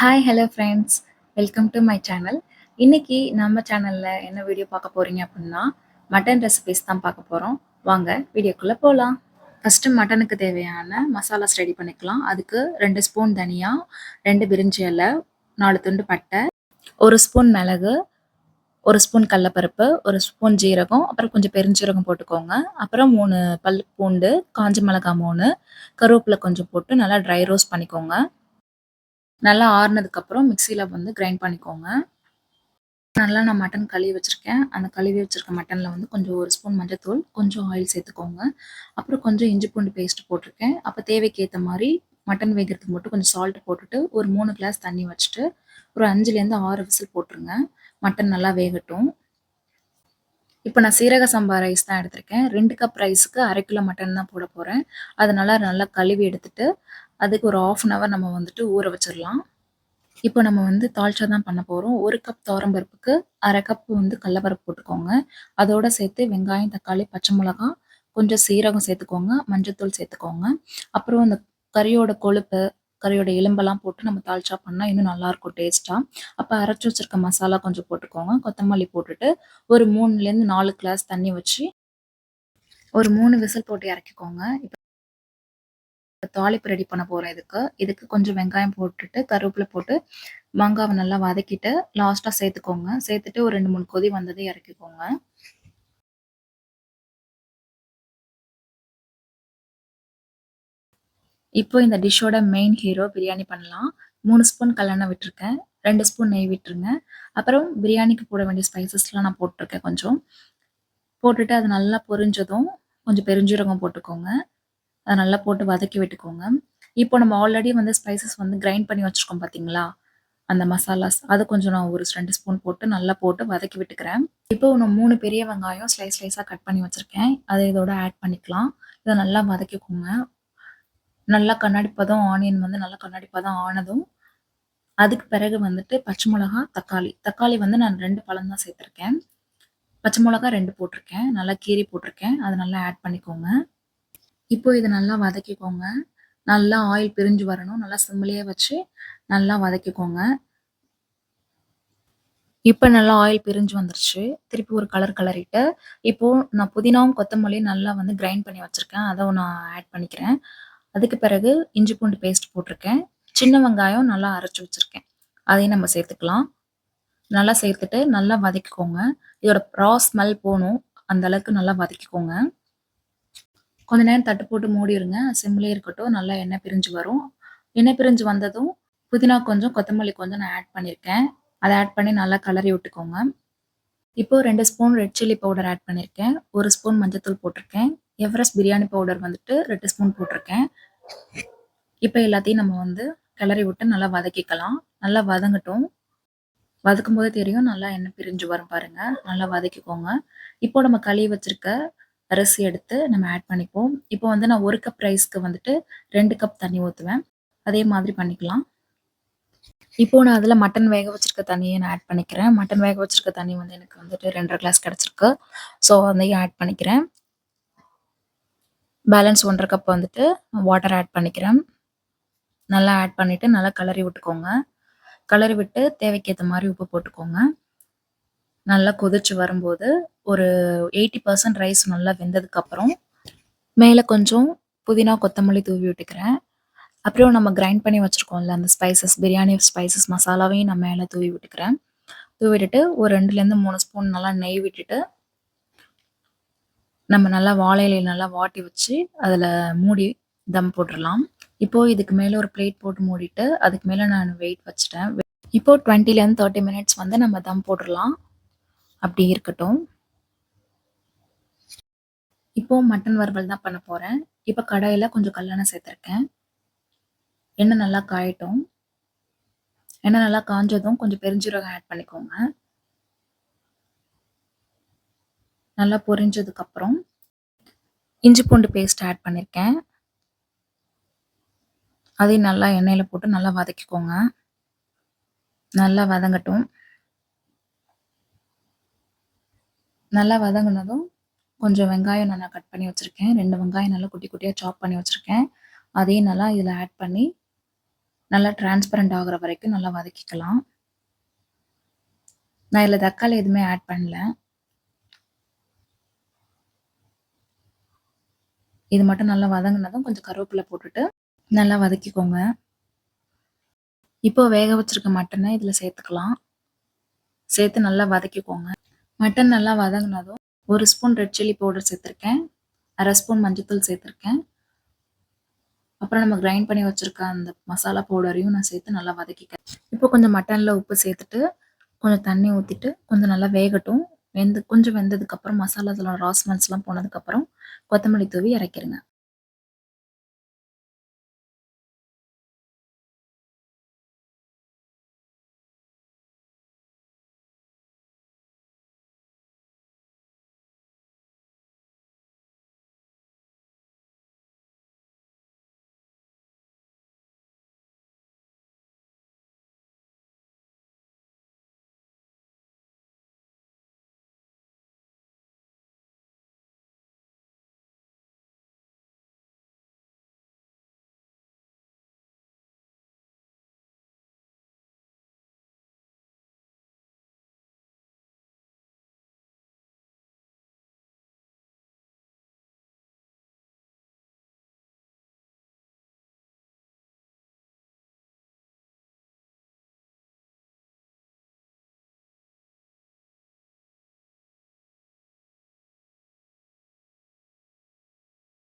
Hi hello friends, welcome to my channel. இன்னைக்கு நம்ம சேனல்ல என்ன வீடியோ பார்க்க போறீங்க அப்படின்னா மட்டன் ரெசிபிஸ் தான் பார்க்க போகிறோம். வாங்க வீடியோக்குள்ளே போகலாம். ஃபஸ்ட்டு மட்டனுக்கு தேவையான மசாலாஸ் ரெடி பண்ணிக்கலாம். அதுக்கு 2 ஸ்பூன் தனியா, 2 பிரிஞ்சி இலை, 4 துண்டு பட்டை, 1 ஸ்பூன் மிளகு, 1 ஸ்பூன் கடலப்பருப்பு, 1 ஸ்பூன் ஜீரகம், அப்புறம் கொஞ்சம் பெருஞ்சீரகம் போட்டுக்கோங்க. அப்புறம் 3 பல் பூண்டு, காஞ்ச மிளகாய் 3, கருவேப்பிலை கொஞ்சம் போட்டு நல்லா ட்ரை ரோஸ்ட் பண்ணிக்கோங்க. நல்லா ஆறுனதுக்கப்புறம் மிக்ஸியில் வந்து கிரைண்ட் பண்ணிக்கோங்க. நல்லா நான் மட்டன் கழுவி வச்சுருக்கேன். அந்த கழுவி வச்சுருக்க மட்டனில் வந்து கொஞ்சம் 1 ஸ்பூன் மஞ்சத்தூள், கொஞ்சம் ஆயில் சேர்த்துக்கோங்க. அப்புறம் கொஞ்சம் இஞ்சி பூண்டு பேஸ்ட் போட்டிருக்கேன். அப்போ தேவைக்கு ஏற்ற மாதிரி மட்டன் வேகிறதுக்கு மட்டும் கொஞ்சம் சால்ட் போட்டுட்டு ஒரு 3 கிளாஸ் தண்ணி வச்சுட்டு ஒரு 5லேருந்து 6 விசில் போட்டுருங்க. மட்டன் நல்லா வேகட்டும். இப்போ நான் சீரக சம்பா ரைஸ் தான் எடுத்திருக்கேன். 2 கப் ரைஸுக்கு 1/2 கிலோ மட்டன் தான் போட போகிறேன். அதனால நல்லா கழுவி எடுத்துட்டு அதுக்கு ஒரு 1/2 அன் ஹவர் நம்ம வந்துட்டு ஊற வச்சிடலாம். இப்போ நம்ம வந்து தால்ச்சா தான் பண்ண போறோம். 1 கப் துவரம் பருப்புக்கு 1/2 கப் வந்து கடலப்பருப்பு போட்டுக்கோங்க. அதோட சேர்த்து வெங்காயம், தக்காளி, பச்சை மிளகாய், கொஞ்சம் சீரகம் சேர்த்துக்கோங்க. மஞ்சத்தூள் சேர்த்துக்கோங்க. அப்புறம் இந்த கறியோட கொழுப்பு, கறியோட எலும்பெல்லாம் போட்டு நம்ம தால்ச்சா பண்ணா இன்னும் நல்லாயிருக்கும் டேஸ்ட்டா. அப்போ அரைச்சு வச்சிருக்க மசாலா கொஞ்சம் போட்டுக்கோங்க. கொத்தமல்லி போட்டுட்டு ஒரு 3லேருந்து 4 கிளாஸ் தண்ணி வச்சு ஒரு 3 விசில் போட்டு இறக்கிக்கோங்க. தாளிப்பு ரெடி பண்ண போறேன் இதுக்கு. இதுக்கு கொஞ்சம் வெங்காயம் போட்டுட்டு, கருவேப்பிலை போட்டு, மாங்காவ நல்லா வதக்கிட்டு, லாஸ்ட்டா சேர்த்துக்கோங்க. சேர்த்துட்டு ஒரு 2, 3 கொதி வந்ததும் இறக்கிக்கோங்க. இப்போ இந்த டிஷ்ஷோட மெயின் ஹீரோ பிரியாணி பண்ணலாம். 3 ஸ்பூன் கல்லெண்ணெய் விட்டுருக்கேன். 2 ஸ்பூன் நெய் விட்டுருங்க. அப்புறம் பிரியாணிக்கு போட வேண்டிய ஸ்பைசஸ்லாம் நான் போட்டுருக்கேன் கொஞ்சம். போட்டுட்டு அது நல்லா பொரிஞ்சதும், கொஞ்சம் பெருஞ்சீரகம் போட்டுக்கோங்க. அத நல்லா போட்டு வதக்கி விட்டுக்கோங்க. இப்போ நம்ம ஆல்ரெடி வந்து ஸ்பைசஸ் வந்து கிரைண்ட் பண்ணி வச்சிருக்கோம் பார்த்தீங்களா? அந்த மசாலாஸ் அது கொஞ்சம் நான் ஒரு 2 ஸ்பூன் போட்டு நல்லா போட்டு வதக்கி விட்டுக்கிறேன். இப்போ நான் 3 பெரிய வெங்காயம் ஸ்லைஸ் ஸ்லைஸா கட் பண்ணி வச்சிருக்கேன். அத இதோட ஆட் பண்ணிக்கலாம். இத நல்லா வதக்கிக்கோங்க. நல்லா கண்ணாடி பதம் ஆனியன் வந்து நல்லா கண்ணாடி பதம் ஆனதும், அதுக்கு பிறகு வந்துட்டு பச்சை மிளகா, தக்காளி. தக்காளி வந்து நான் 2 பழம் தான் சேர்த்துருக்கேன். பச்சை மிளகா 2 போட்டிருக்கேன். நல்லா கீறி போட்டிருக்கேன். அத நல்லா ஆட் பண்ணிக்கோங்க. இப்போ இத நல்லா வதக்கிக்கோங்க. நல்லா ஆயில் பிரிஞ்சு வரணும். நல்லா சிம்லயே வச்சு நல்லா வதக்கிக்கோங்க. இப்ப நல்லா ஆயில் பிரிஞ்சு வந்துருச்சு. திருப்பி ஒரு கலர் கலரிட்டு, இப்போ நான் புதினாவும், கொத்தமல்லியும் நல்லா வந்து கிரைண்ட் பண்ணி வச்சிருக்கேன். அத நான் ஆட் பண்ணிக்கிறேன். அதுக்கு பிறகு இஞ்சி பூண்டு பேஸ்ட் போட்டிருக்கேன். சின்ன வெங்காயம் நல்லா அரைச்சு வச்சிருக்கேன். அதையும் நம்ம சேர்த்துக்கலாம். நல்லா சேர்த்துட்டு நல்லா வதக்கிக்கோங்க. இதோட ஸ்மெல் போணும். அந்த அளவுக்கு நல்லா வதக்கிக்கோங்க. கொஞ்ச நேரம் தட்டு போட்டு மூடிருங்க. சிம்லயே இருக்கட்டும். நல்லா எண்ணெய் பிரிஞ்சு வரும். எண்ணெய் பிரிஞ்சு வந்ததும், புதினா கொஞ்சம், கொத்தமல்லி கொஞ்சம் நான் ஆட் பண்ணியிருக்கேன். அத ஆட் பண்ணி நல்லா கிளறி விட்டுக்கோங்க. இப்போ 2 spoon red chilli powder add பண்ணியிருக்கேன். 1 ஸ்பூன் மஞ்சத்தூள் போட்டிருக்கேன். எவரெஸ்ட் பிரியாணி பவுடர் வந்துட்டு 2 ஸ்பூன் போட்டிருக்கேன். இப்போ எல்லாத்தையும் நம்ம வந்து கிளறி விட்டு நல்லா வதக்கிக்கலாம். நல்லா வதங்கட்டும். வதக்கும்போதே தெரியும் நல்லா எண்ணெய் பிரிஞ்சு வரும் பாருங்க. நல்லா வதக்கிக்கோங்க. இப்போ நம்ம கழுவி வச்சிருக்க அரிசி எடுத்து நம்ம ஆட் பண்ணிப்போம். இப்போ வந்து நான் 1 கப் ரைஸ்க்கு வந்துட்டு 2 கப் தண்ணி ஊத்துவேன். அதே மாதிரி பண்ணிக்கலாம். இப்போ நான் அதில மட்டன் வேக வச்சிருக்க தண்ணிய நான் ஆட் பண்ணிக்கிறேன். மட்டன் வேக வச்சிருக்க தண்ணி வந்து எனக்கு வந்துட்டு 2 1/2 கிளாஸ் கிடைச்சிருக்கு. ஸோ அதையும் ஆட் பண்ணிக்கிறேன். பேலன்ஸ் 1 1/2 கப் வந்துட்டு வாட்டர் ஆட் பண்ணிக்கிறேன். நல்லா ஆட் பண்ணிட்டு நல்லா கிளறி விட்டுக்கோங்க. கிளறி விட்டு தேவைக்கு ஏத்த மாரி உப்பு போட்டுக்கோங்க. நல்லா கொதிச்சு வரும்போது ஒரு 80% ரைஸ் நல்லா வெந்ததுக்கப்புறம், மேல கொஞ்சம் புதினா, கொத்தமல்லி தூவி விட்டுக்கிறேன். அப்புறம் நம்ம கிரைண்ட் பண்ணி வச்சிருக்கோம்ல அந்த ஸ்பைசஸ், பிரியாணி ஸ்பைசஸ் மசாலாவையும் நான் மேல தூவி விட்டுக்கிறேன். தூவி விட்டுட்டு ஒரு 2லேருந்து 3 ஸ்பூன் நல்லா நெய் விட்டுட்டு, நம்ம நல்லா வாழை இலையில நல்லா வாட்டி வச்சு, அதில மூடி தம் போட்டுறலாம். இப்போ இதுக்கு மேல ஒரு பிளேட் போட்டு மூடிட்டு, அதுக்கு மேல நான் வெயிட் வச்சுட்டேன். இப்போ 20லேருந்து 30 மினிட்ஸ் வந்து நம்ம தம் போட்டுறலாம். அப்படி இருக்கட்டும். இப்போ மட்டன் வறுவல் தான் பண்ண போறேன். இப்போ கடாயில கொஞ்சம் கல்லெண்ணெய் சேர்த்துருக்கேன். எண்ணெய் நல்லா காயட்டும். எண்ணெய் நல்லா காஞ்சதும் கொஞ்சம் பெருஞ்சீரகம் ஆட் பண்ணிக்கோங்க. நல்லா பொரிஞ்சதுக்கப்புறம் இஞ்சி பூண்டு பேஸ்ட் ஆட் பண்ணியிருக்கேன். அதையும் நல்லா எண்ணெயில போட்டு நல்லா வதக்கிக்கோங்க. நல்லா வதங்கட்டும். நல்லா வதங்குனதும் கொஞ்சம் வெங்காயம் நான் கட் பண்ணி வச்சிருக்கேன். 2 வெங்காயம் நல்லா குட்டி குட்டியா சாப் பண்ணி வச்சிருக்கேன். அதையும் நல்லா இதில ஆட் பண்ணி நல்லா டிரான்ஸ்பரண்ட் ஆகுற வரைக்கும் நல்லா வதக்கிக்கலாம். நான் இதில தக்காளி எதுவுமே ஆட் பண்ணல. இது மட்டும் நல்லா வதங்குனதும் கொஞ்சம் கருவேப்பிலை போட்டுட்டு நல்லா வதக்கிக்கோங்க. இப்போ வேக வச்சிருக்க மட்டனை இதில சேர்த்துக்கலாம். சேர்த்து நல்லா வதக்கிக்கோங்க. மட்டன் நல்லா வதங்குனதும் 1 ஸ்பூன் ரெட் சில்லி பவுடர் சேர்த்துருக்கேன். 1/2 ஸ்பூன் மஞ்சள்தூள் சேர்த்துருக்கேன். அப்புறம் நம்ம கிரைண்ட் பண்ணி வச்சிருக்க அந்த மசாலா பவுடரையும் நான் சேர்த்து நல்லா வதக்கிக்கிறேன். இப்போ கொஞ்சம் மட்டன்ல உப்பு சேர்த்துட்டு, கொஞ்சம் தண்ணி ஊத்திட்டு, கொஞ்சம் நல்லா வேகட்டும். கொஞ்சம் வெந்ததுக்கப்புறம் மசாலாஸெல்லாம் ரா ஸ்மெல்ஸ்லாம் போனதுக்கப்புறம் கொத்தமல்லி தூவி இறக்கிருங்க.